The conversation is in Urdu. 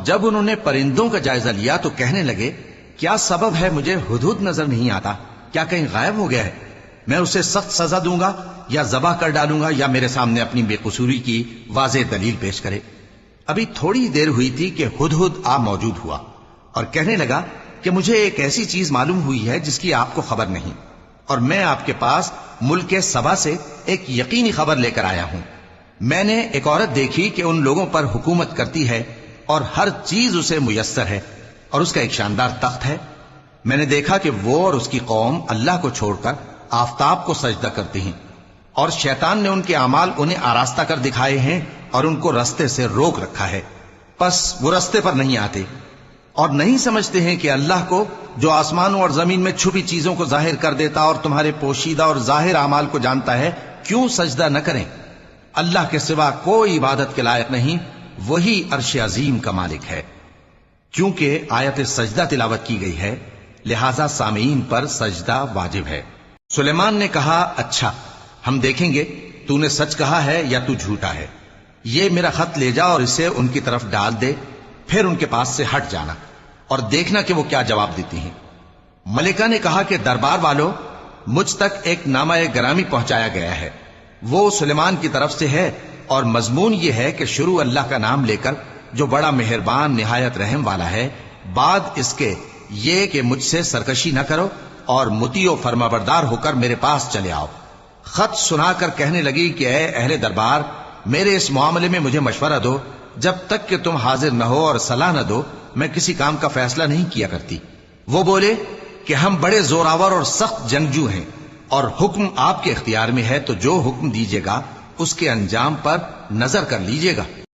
جب انہوں نے پرندوں کا جائزہ لیا تو کہنے لگے کیا سبب ہے مجھے ہدہد نظر نہیں آتا؟ کیا کہیں غائب ہو گیا ہے؟ میں اسے سخت سزا دوں گا یا ذبح کر ڈالوں گا یا میرے سامنے اپنی بے قصوری کی واضح دلیل پیش کرے۔ ابھی تھوڑی دیر ہوئی تھی کہ ہدہد آ موجود ہوا اور کہنے لگا کہ مجھے ایک ایسی چیز معلوم ہوئی ہے جس کی آپ کو خبر نہیں، اور میں آپ کے پاس ملک سبا سے ایک یقینی خبر لے کر آیا ہوں۔ میں نے ایک عورت دیکھی کہ ان لوگوں پر حکومت کرتی ہے اور ہر چیز اسے میسر ہے، اور اس کا ایک شاندار تخت ہے۔ میں نے دیکھا کہ وہ اور اس کی قوم اللہ کو چھوڑ کر آفتاب کو سجدہ کرتی ہیں، اور شیطان نے ان کے اعمال انہیں آراستہ کر دکھائے ہیں اور ان کو رستے سے روک رکھا ہے، پس وہ رستے پر نہیں آتے اور نہیں سمجھتے ہیں کہ اللہ کو جو آسمانوں اور زمین میں چھپی چیزوں کو ظاہر کر دیتا اور تمہارے پوشیدہ اور ظاہر اعمال کو جانتا ہے، کیوں سجدہ نہ کریں؟ اللہ کے سوا کوئی عبادت کے لائق نہیں، وہی عرش عظیم کا مالک ہے۔ کیونکہ آیت سجدہ تلاوت کی گئی ہے لہذا سامعین پر سجدہ واجب ہے۔ سلیمان نے کہا اچھا، ہم دیکھیں گے تو نے سچ کہا ہے یا تو جھوٹا ہے۔ یہ میرا خط لے جا اور اسے ان کی طرف ڈال دے، پھر ان کے پاس سے ہٹ جانا اور دیکھنا کہ وہ کیا جواب دیتی ہیں۔ ملکہ نے کہا کہ دربار والو، مجھ تک ایک نامہ گرامی پہنچایا گیا ہے، وہ سلیمان کی طرف سے ہے، اور مضمون یہ ہے کہ شروع اللہ کا نام لے کر جو بڑا مہربان نہایت رحم والا ہے، بعد اس کے یہ کہ مجھ سے سرکشی نہ کرو اور مطیع و فرمانبردار ہو کر میرے پاس چلے آؤ۔ خط سنا کر کہنے لگی کہ اے اہل دربار، میرے اس معاملے میں مجھے مشورہ دو، جب تک کہ تم حاضر نہ ہو اور صلاح نہ دو میں کسی کام کا فیصلہ نہیں کیا کرتی۔ وہ بولے کہ ہم بڑے زوراور اور سخت جنگجو ہیں، اور حکم آپ کے اختیار میں ہے، تو جو حکم دیجیے گا اس کے انجام پر نظر کر لیجیے گا۔